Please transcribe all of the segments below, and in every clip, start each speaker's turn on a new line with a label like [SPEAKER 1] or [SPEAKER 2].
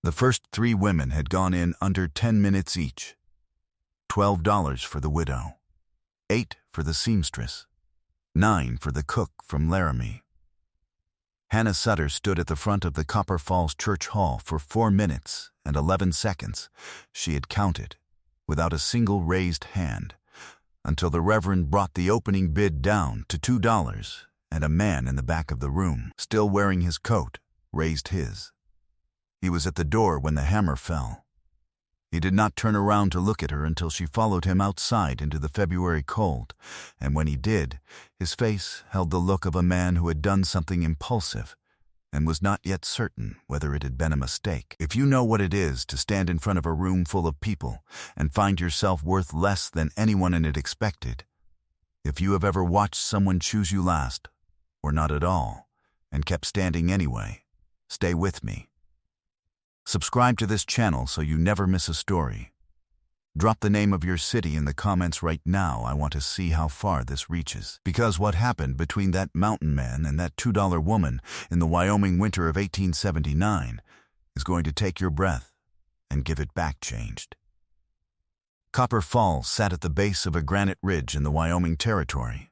[SPEAKER 1] The first 3 women had gone in under 10 minutes each. $12 for the widow, $8 for the seamstress, $9 for the cook from Laramie. Hannah Sutter stood at the front of the Copper Falls Church Hall for 4 minutes and 11 seconds, she had counted, without a single raised hand, until the Reverend brought the opening bid down to $2, and a man in the back of the room, still wearing his coat, raised his. He was at the door when the hammer fell. He did not turn around to look at her until she followed him outside into the February cold, and when he did, his face held the look of a man who had done something impulsive and was not yet certain whether it had been a mistake. If you know what it is to stand in front of a room full of people and find yourself worth less than anyone in it expected, if you have ever watched someone choose you last, or not at all, and kept standing anyway, stay with me. Subscribe to this channel so you never miss a story. Drop the name of your city in the comments right now. I want to see how far this reaches. Because what happened between that mountain man and that $2 woman in the Wyoming winter of 1879 is going to take your breath and give it back changed. Copper Falls sat at the base of a granite ridge in the Wyoming Territory,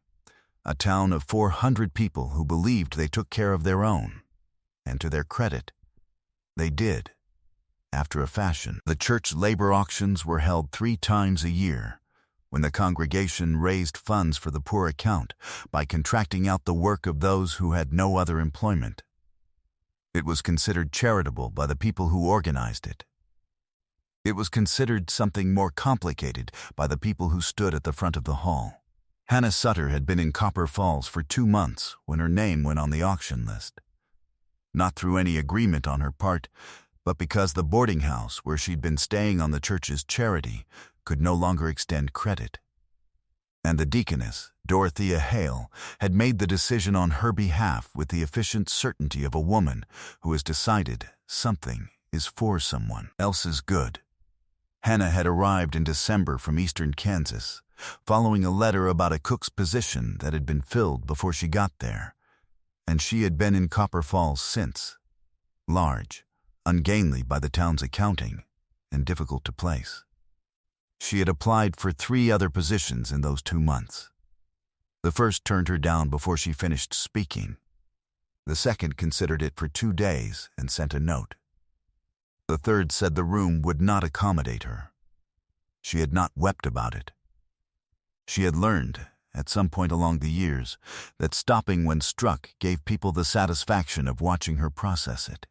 [SPEAKER 1] a town of 400 people who believed they took care of their own. And to their credit, they did. After a fashion, the church labor auctions were held 3 times a year, when the congregation raised funds for the poor account by contracting out the work of those who had no other employment. It was considered charitable by the people who organized it. It was considered something more complicated by the people who stood at the front of the hall. Hannah Sutter had been in Copper Falls for 2 months when her name went on the auction list. Not through any agreement on her part, but because the boarding house where she'd been staying on the church's charity could no longer extend credit. And the deaconess, Dorothea Hale, had made the decision on her behalf with the efficient certainty of a woman who has decided something is for someone else's good. Hannah had arrived in December from eastern Kansas, following a letter about a cook's position that had been filled before she got there, and she had been in Copper Falls since. Large, ungainly by the town's accounting, and difficult to place. She had applied for 3 other positions in those 2 months. The first turned her down before she finished speaking. The second considered it for 2 days and sent a note. The third said the room would not accommodate her. She had not wept about it. She had learned, at some point along the years, that stopping when struck gave people the satisfaction of watching her process it.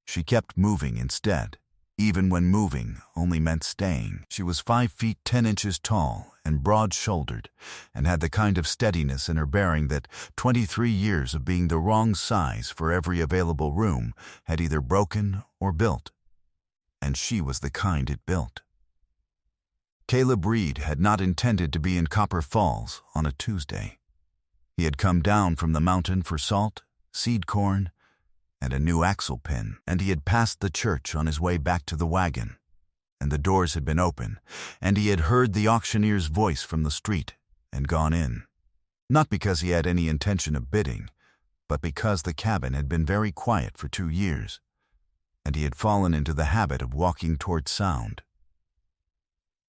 [SPEAKER 1] She kept moving instead, even when moving only meant staying. She was 5 feet 10 inches tall and broad-shouldered, and had the kind of steadiness in her bearing that 23 years of being the wrong size for every available room had either broken or built. And she was the kind it built. Caleb Reed had not intended to be in Copper Falls on a Tuesday. He had come down from the mountain for salt, seed corn, and a new axle pin, and he had passed the church on his way back to the wagon, and the doors had been open, and he had heard the auctioneer's voice from the street and gone in. Not because he had any intention of bidding, but because the cabin had been very quiet for 2 years, and he had fallen into the habit of walking toward sound.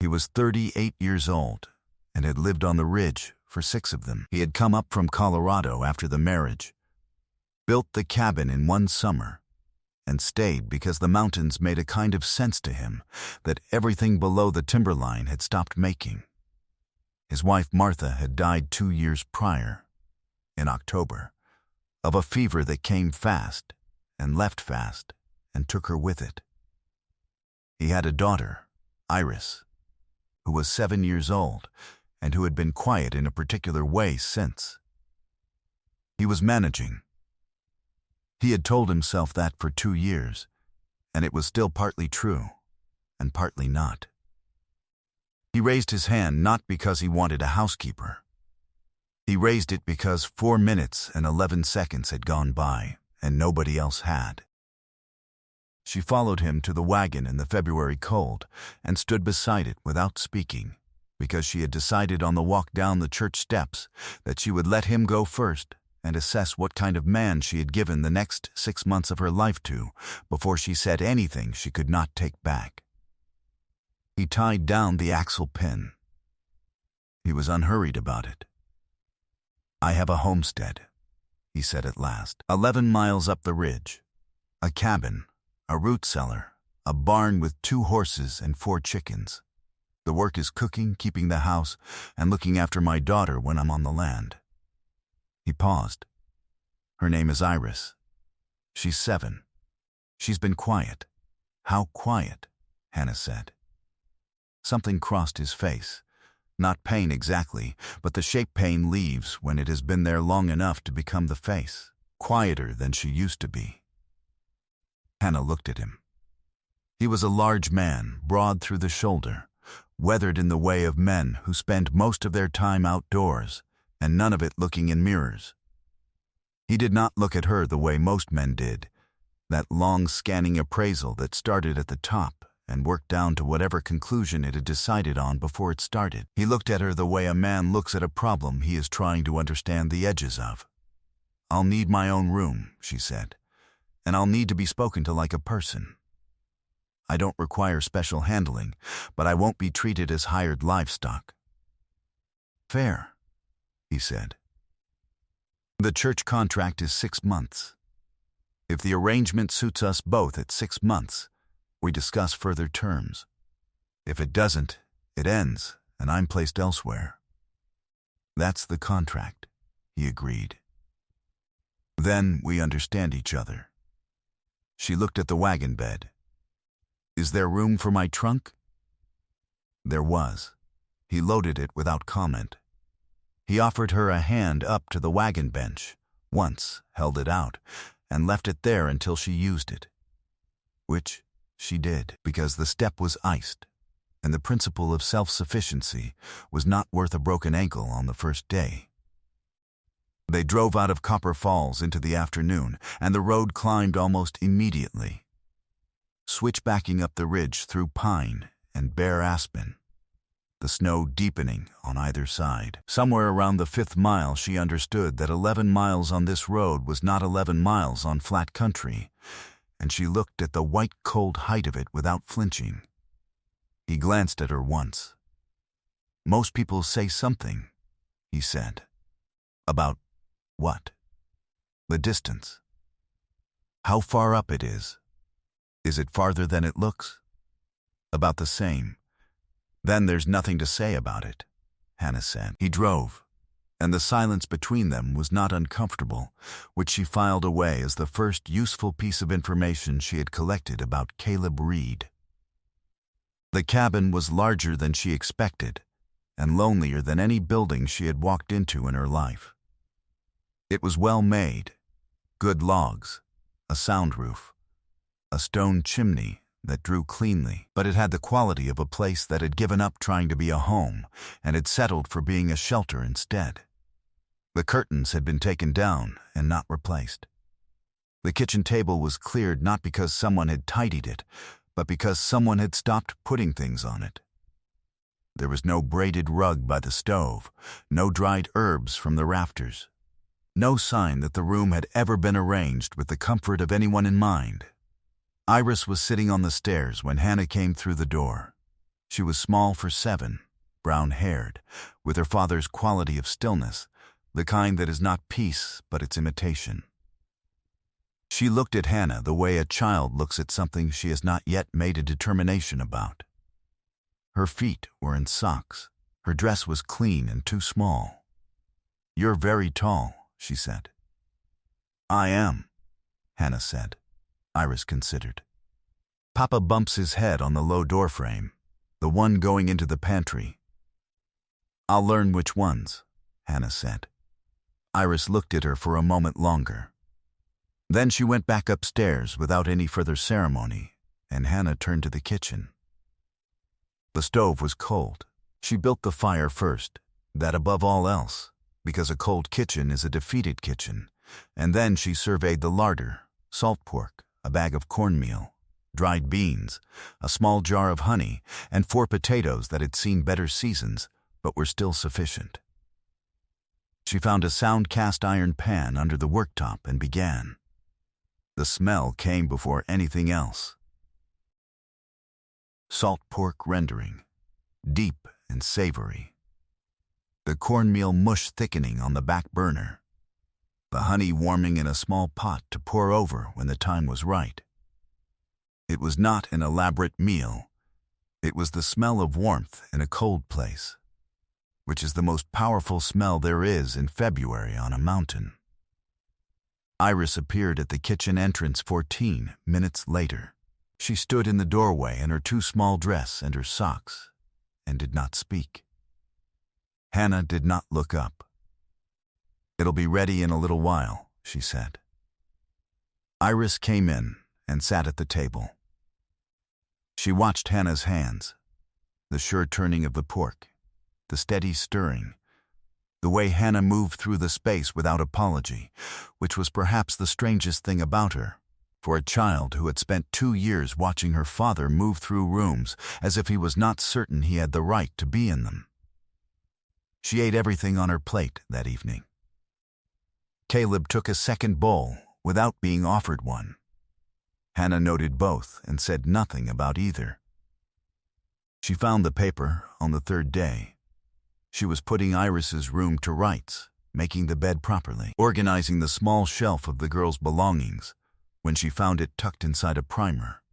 [SPEAKER 1] He was 38 years old and had lived on the ridge for 6 of them. He had come up from Colorado after the marriage, built the cabin in 1 summer, and stayed because the mountains made a kind of sense to him that everything below the timberline had stopped making. His wife Martha had died 2 years prior, in October, of a fever that came fast and left fast and took her with it. He had a daughter, Iris, who was 7 years old and who had been quiet in a particular way since. He was managing. He had told himself that for 2 years, and it was still partly true and partly not. He raised his hand not because he wanted a housekeeper. He raised it because 4 minutes and 11 seconds had gone by and nobody else had. She followed him to the wagon in the February cold and stood beside it without speaking, because she had decided on the walk down the church steps that she would let him go first and assess what kind of man she had given the next 6 months of her life to before she said anything she could not take back. He tied down the axle pin. He was unhurried about it. "I have a homestead," he said at last, 11 miles up the ridge. "A cabin, a root cellar, a barn with 2 horses and 4 chickens. The work is cooking, keeping the house, and looking after my daughter when I'm on the land." He paused. "Her name is Iris. She's 7. She's been quiet." "How quiet?" Hannah said. Something crossed his face. Not pain exactly, but the shape pain leaves when it has been there long enough to become the face. Quieter than she used to be. Hannah looked at him. He was a large man, broad through the shoulder, weathered in the way of men who spend most of their time outdoors, and none of it looking in mirrors. He did not look at her the way most men did, that long scanning appraisal that started at the top and worked down to whatever conclusion it had decided on before it started. He looked at her the way a man looks at a problem he is trying to understand the edges of. "I'll need my own room," she said, "and I'll need to be spoken to like a person. I don't require special handling, but I won't be treated as hired livestock." "Fair," he said. "The church contract is 6 months. If the arrangement suits us both at 6 months, we discuss further terms. If it doesn't, it ends, and I'm placed elsewhere." "That's the contract," he agreed. "Then we understand each other." She looked at the wagon bed. "Is there room for my trunk?" There was. He loaded it without comment. He offered her a hand up to the wagon bench, once held it out, and left it there until she used it. Which she did, because the step was iced, and the principle of self-sufficiency was not worth a broken ankle on the first day. They drove out of Copper Falls into the afternoon, and the road climbed almost immediately, switchbacking up the ridge through pine and bare aspen, the snow deepening on either side. Somewhere around the 5th mile she understood that 11 miles on this road was not 11 miles on flat country, and she looked at the white cold height of it without flinching. He glanced at her once. "Most people say something," he said. "About what?" "The distance. How far up it is. Is it farther than it looks?" "About the same." "Then there's nothing to say about it," Hannah said. He drove, and the silence between them was not uncomfortable, which she filed away as the first useful piece of information she had collected about Caleb Reed. The cabin was larger than she expected, and lonelier than any building she had walked into in her life. It was well made, good logs, a sound roof, a stone chimney that drew cleanly, but it had the quality of a place that had given up trying to be a home and had settled for being a shelter instead. The curtains had been taken down and not replaced. The kitchen table was cleared not because someone had tidied it, but because someone had stopped putting things on it. There was no braided rug by the stove, no dried herbs from the rafters, no sign that the room had ever been arranged with the comfort of anyone in mind. Iris was sitting on the stairs when Hannah came through the door. She was small for 7, brown-haired, with her father's quality of stillness, the kind that is not peace but its imitation. She looked at Hannah the way a child looks at something she has not yet made a determination about. Her feet were in socks. Her dress was clean and too small. "You're very tall," she said. "I am," Hannah said. Iris considered. "Papa bumps his head on the low doorframe, the one going into the pantry." "I'll learn which ones," Hannah said. Iris looked at her for a moment longer. Then she went back upstairs without any further ceremony, and Hannah turned to the kitchen. The stove was cold. She built the fire first, that above all else, because a cold kitchen is a defeated kitchen, and then she surveyed the larder, salt pork, a bag of cornmeal, dried beans, a small jar of honey, and 4 potatoes that had seen better seasons but were still sufficient. She found a sound cast iron pan under the worktop and began. The smell came before anything else. Salt pork rendering, deep and savory. The cornmeal mush thickening on the back burner. The honey warming in a small pot to pour over when the time was right. It was not an elaborate meal. It was the smell of warmth in a cold place, which is the most powerful smell there is in February on a mountain. Iris appeared at the kitchen entrance 14 minutes later. She stood in the doorway in her too small dress and her socks, and did not speak. Hannah did not look up. "It'll be ready in a little while," she said. Iris came in and sat at the table. She watched Hannah's hands, the sure turning of the pork, the steady stirring, the way Hannah moved through the space without apology, which was perhaps the strangest thing about her, for a child who had spent 2 years watching her father move through rooms as if he was not certain he had the right to be in them. She ate everything on her plate that evening. Caleb took a second bowl without being offered one. Hannah noted both and said nothing about either. She found the paper on the third day. She was putting Iris's room to rights, making the bed properly, organizing the small shelf of the girl's belongings, when she found it tucked inside a primer,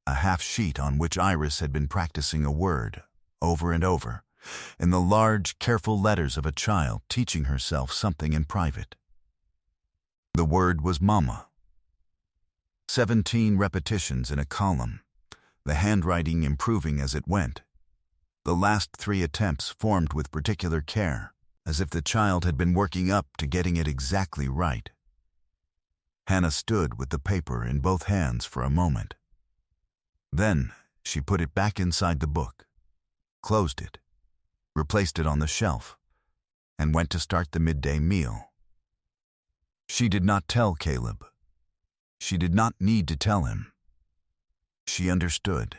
[SPEAKER 1] a half sheet on which Iris had been practicing a word over and over, in the large, careful letters of a child teaching herself something in private. The word was mama. 17 repetitions in a column, the handwriting improving as it went. The last 3 attempts formed with particular care, as if the child had been working up to getting it exactly right. Hannah stood with the paper in both hands for a moment. Then she put it back inside the book, closed it, replaced it on the shelf, and went to start the midday meal. She did not tell Caleb. She did not need to tell him. She understood.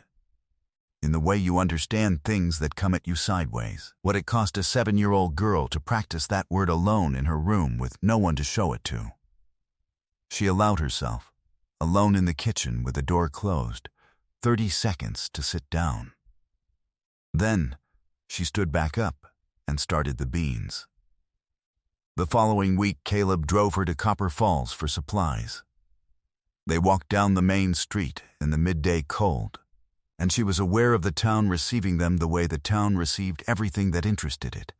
[SPEAKER 1] In the way you understand things that come at you sideways, what it cost a 7-year-old girl to practice that word alone in her room with no one to show it to. She allowed herself, alone in the kitchen with the door closed, 30 seconds to sit down. Then she stood back up and started the beans. The following week, Caleb drove her to Copper Falls for supplies. They walked down the main street in the midday cold, and she was aware of the town receiving them the way the town received everything that interested it.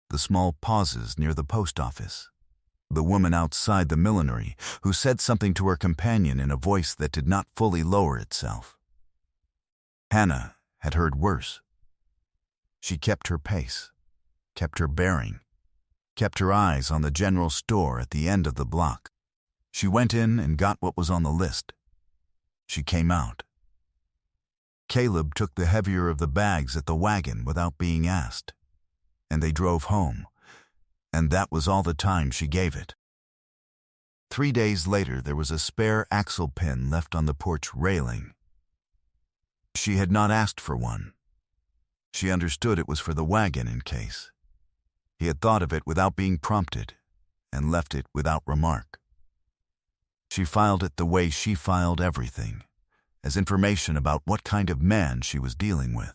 [SPEAKER 1] The small pauses near the post office. The woman outside the millinery who said something to her companion in a voice that did not fully lower itself. Hannah had heard worse. She kept her pace, kept her bearing, kept her eyes on the general store at the end of the block. She went in and got what was on the list. She came out. Caleb took the heavier of the bags at the wagon without being asked, and they drove home, and that was all the time she gave it. 3 days later, there was a spare axle pin left on the porch railing. She had not asked for one. She understood it was for the wagon in case. He had thought of it without being prompted, and left it without remark. She filed it the way she filed everything, as information about what kind of man she was dealing with.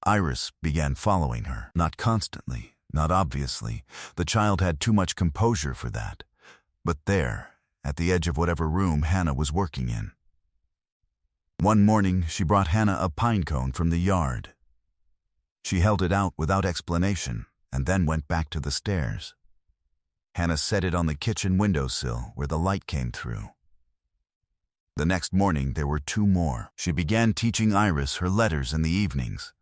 [SPEAKER 1] Iris began following her, not constantly, not obviously. The child had too much composure for that, but there, at the edge of whatever room Hannah was working in. One morning, she brought Hannah a pine cone from the yard. She held it out without explanation, and then went back to the stairs. Hannah set it on the kitchen windowsill where the light came through. The next morning there were 2 more. She began teaching Iris her letters in the evenings,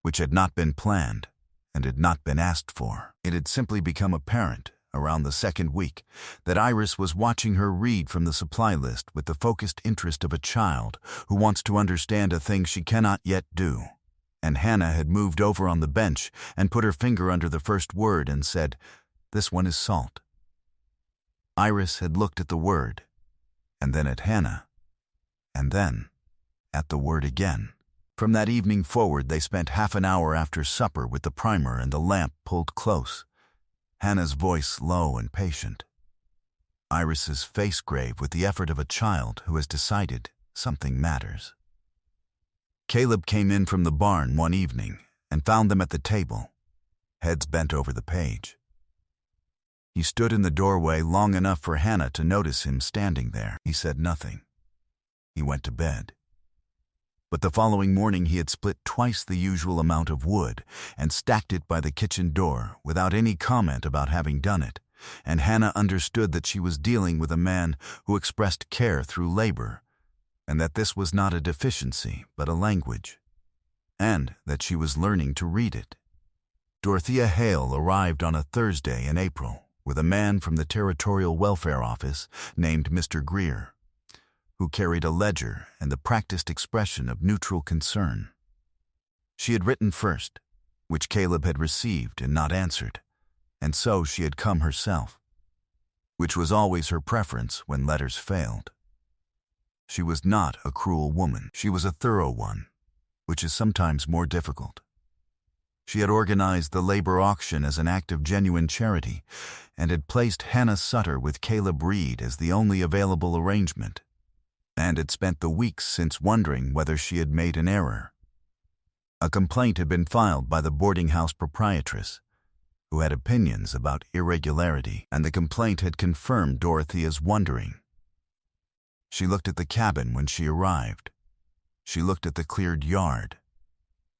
[SPEAKER 1] which had not been planned and had not been asked for. It had simply become apparent, around the 2nd week, that Iris was watching her read from the supply list with the focused interest of a child who wants to understand a thing she cannot yet do. And Hannah had moved over on the bench and put her finger under the first word and said, "This one is salt." Iris had looked at the word, and then at Hannah, and then at the word again. From that evening forward, they spent half an hour after supper with the primer and the lamp pulled close, Hannah's voice low and patient. Iris's face grave with the effort of a child who has decided something matters. Caleb came in from the barn one evening and found them at the table, heads bent over the page. He stood in the doorway long enough for Hannah to notice him standing there. He said nothing. He went to bed. But the following morning he had split twice the usual amount of wood and stacked it by the kitchen door without any comment about having done it, and Hannah understood that she was dealing with a man who expressed care through labor, and that this was not a deficiency but a language, and that she was learning to read it. Dorothea Hale arrived on a Thursday in April with a man from the Territorial Welfare Office named Mr. Greer, who carried a ledger and the practiced expression of neutral concern. She had written first, which Caleb had received and not answered, and so she had come herself, which was always her preference when letters failed. She was not a cruel woman. She was a thorough one, which is sometimes more difficult. She had organized the labor auction as an act of genuine charity and had placed Hannah Sutter with Caleb Reed as the only available arrangement, and had spent the weeks since wondering whether she had made an error. A complaint had been filed by the boarding house proprietress, who had opinions about irregularity, and the complaint had confirmed Dorothea's wondering. She looked at the cabin when she arrived. She looked at the cleared yard.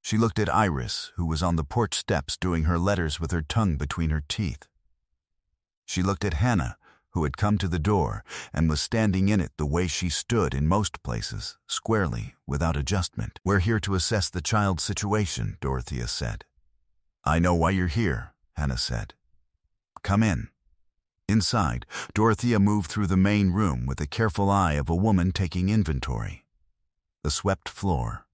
[SPEAKER 1] She looked at Iris, who was on the porch steps doing her letters with her tongue between her teeth. She looked at Hannah, who had come to the door and was standing in it the way she stood in most places, squarely, without adjustment. "We're here to assess the child's situation," Dorothea said. "I know why you're here," Hannah said. "Come in." Inside, Dorothea moved through the main room with the careful eye of a woman taking inventory. The swept floor.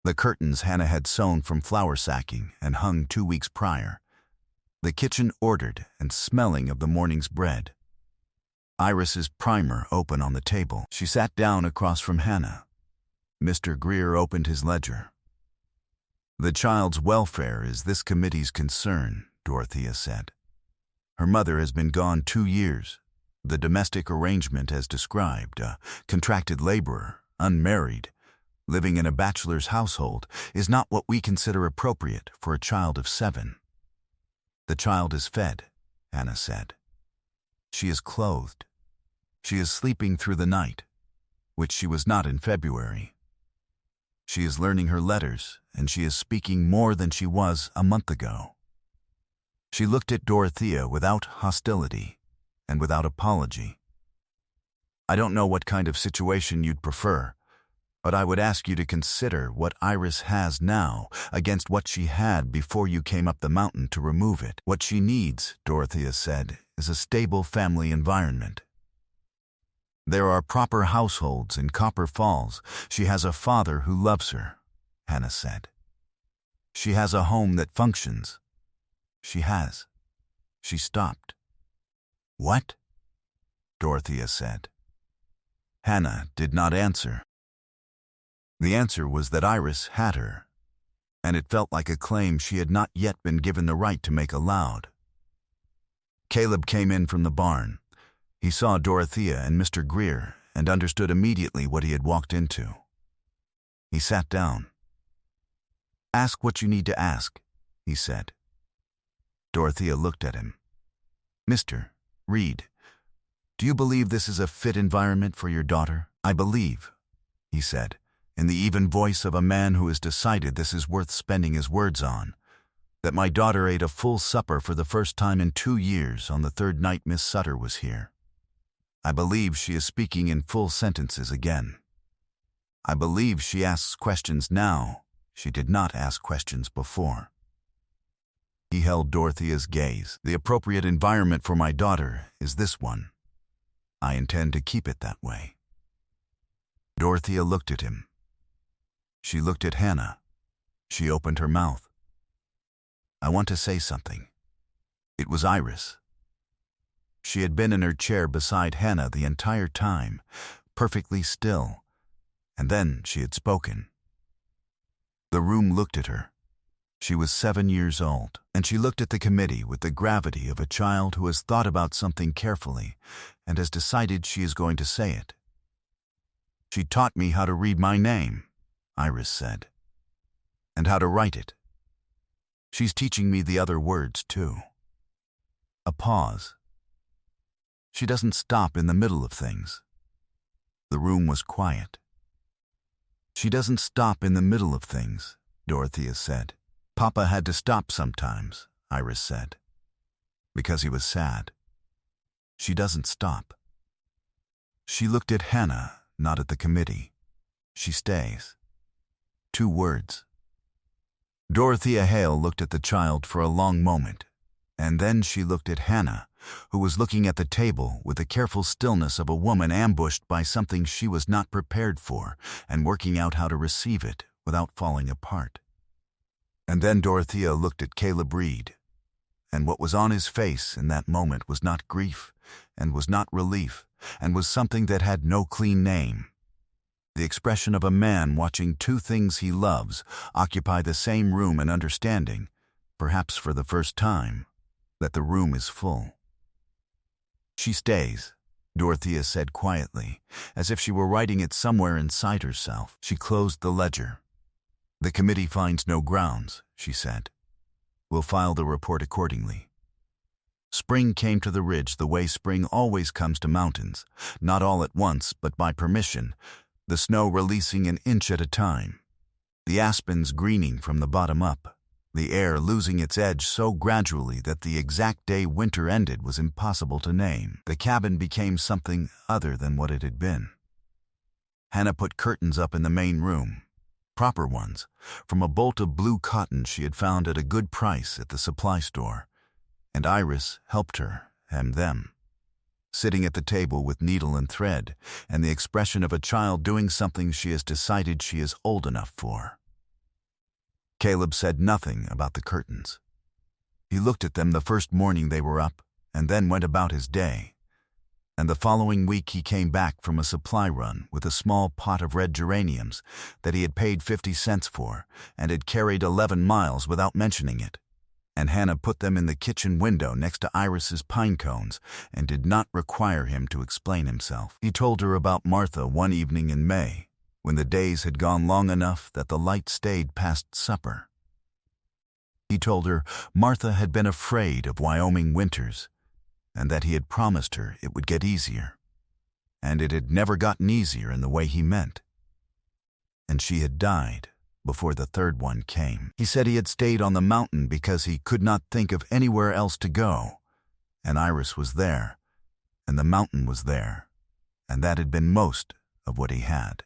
[SPEAKER 1] The curtains Hannah had sewn from flour sacking and hung 2 weeks prior. The kitchen ordered and smelling of the morning's bread. Iris's primer open on the table. She sat down across from Hannah. Mr. Greer opened his ledger. "The child's welfare is this committee's concern," Dorothea said. "Her mother has been gone 2 years. The domestic arrangement as described, a contracted laborer, unmarried, living in a bachelor's household, is not what we consider appropriate for a child of 7. The child is fed," Hannah said. "She is clothed. She is sleeping through the night, which she was not in February. She is learning her letters, and she is speaking more than she was a month ago." She looked at Dorothea without hostility and without apology. "I don't know what kind of situation you'd prefer, but I would ask you to consider what Iris has now against what she had before you came up the mountain to remove it. What she needs," Dorothea said, "is a stable family environment. There are proper households in Copper Falls. She has a father who loves her," Hannah said. "She has a home that functions. She has." She stopped. "What?" Dorothea said. Hannah did not answer. The answer was that Iris had her, and it felt like a claim she had not yet been given the right to make aloud. Caleb came in from the barn. He saw Dorothea and Mr. Greer and understood immediately what he had walked into. He sat down. "Ask what you need to ask," he said. Dorothea looked at him. "Mr. Reed, do you believe this is a fit environment for your daughter?" "I believe," he said, in the even voice of a man who has decided this is worth spending his words on, "that my daughter ate a full supper for the first time in 2 years on the 3rd night Miss Sutter was here. I believe she is speaking in full sentences again. I believe she asks questions now she did not ask questions before." He held Dorothea's gaze. "The appropriate environment for my daughter is this one. I intend to keep it that way." Dorothea looked at him. She looked at Hannah. She opened her mouth. "I want to say something." It was Iris. She had been in her chair beside Hannah the entire time, perfectly still, and then she had spoken. The room looked at her. She was 7 years old, and she looked at the committee with the gravity of a child who has thought about something carefully and has decided she is going to say it. "She taught me how to read my name," Iris said, "and how to write it. She's teaching me the other words, too." A pause. "She doesn't stop in the middle of things." The room was quiet. "She doesn't stop in the middle of things," Dorothea said. "Papa had to stop sometimes," Iris said, "because he was sad. She doesn't stop." She looked at Hannah, not at the committee. "She stays." 2 words. Dorothea Hale looked at the child for a long moment, and then she looked at Hannah, who was looking at the table with the careful stillness of a woman ambushed by something she was not prepared for and working out how to receive it without falling apart. And then Dorothea looked at Caleb Reed, and what was on his face in that moment was not grief, and was not relief, and was something that had no clean name. The expression of a man watching 2 things he loves occupy the same room and understanding, perhaps for the first time, that the room is full. "She stays," Dorothea said quietly, as if she were writing it somewhere inside herself. She closed the ledger. "The committee finds no grounds," she said. "We'll file the report accordingly." Spring came to the ridge the way spring always comes to mountains, not all at once, but by permission, the snow releasing an inch at a time, the aspens greening from the bottom up, the air losing its edge so gradually that the exact day winter ended was impossible to name. The cabin became something other than what it had been. Hannah put curtains up in the main room, proper ones, from a bolt of blue cotton she had found at a good price at the supply store, and Iris helped her hem them, sitting at the table with needle and thread and the expression of a child doing something she has decided she is old enough for. Caleb said nothing about the curtains. He looked at them the first morning they were up and then went about his day. And the following week he came back from a supply run with a small pot of red geraniums that he had paid 50 cents for and had carried 11 miles without mentioning it. And Hannah put them in the kitchen window next to Iris's pine cones and did not require him to explain himself. He told her about Martha one evening in May, when the days had gone long enough that the light stayed past supper. He told her Martha had been afraid of Wyoming winters, and that he had promised her it would get easier, and it had never gotten easier in the way he meant. And she had died before the 3rd one came. He said he had stayed on the mountain because he could not think of anywhere else to go, and Iris was there, and the mountain was there, and that had been most of what he had.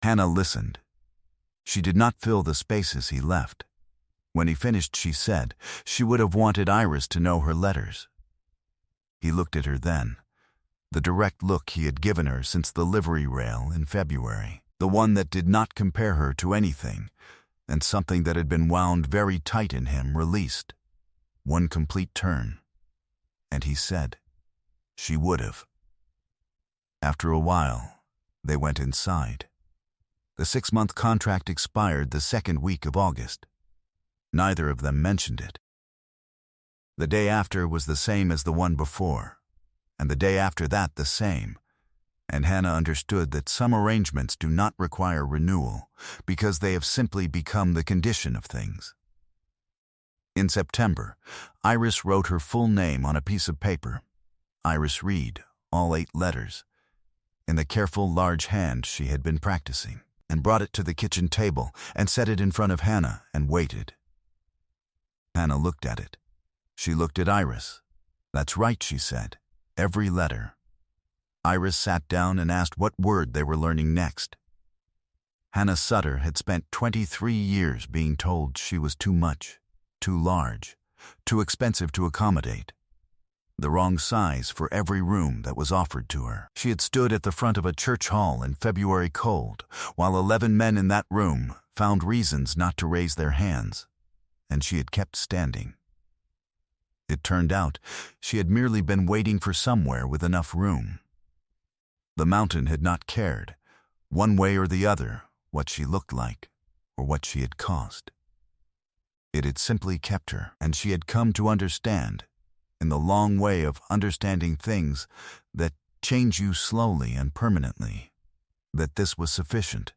[SPEAKER 1] Hannah listened. She did not fill the spaces he left. When he finished, she said she would have wanted Iris to know her letters. He looked at her then, the direct look he had given her since the livery rail in February, the one that did not compare her to anything, and something that had been wound very tight in him released. One complete turn. And he said, she would have. After a while, they went inside. The 6-month contract expired the 2nd week of August. Neither of them mentioned it. The day after was the same as the one before, and the day after that the same, and Hannah understood that some arrangements do not require renewal because they have simply become the condition of things. In September, Iris wrote her full name on a piece of paper, Iris Reed, all 8 letters, in the careful large hand she had been practicing, and brought it to the kitchen table and set it in front of Hannah and waited. Hannah looked at it. She looked at Iris. "That's right," she said. "Every letter." Iris sat down and asked what word they were learning next. Hannah Sutter had spent 23 years being told she was too much, too large, too expensive to accommodate, the wrong size for every room that was offered to her. She had stood at the front of a church hall in February cold, while 11 men in that room found reasons not to raise their hands, and she had kept standing. It turned out she had merely been waiting for somewhere with enough room. The mountain had not cared, one way or the other, what she looked like or what she had cost. It had simply kept her, and she had come to understand, in the long way of understanding things that change you slowly and permanently, that this was sufficient,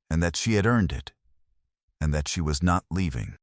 [SPEAKER 1] and that she had earned it, and that she was not leaving.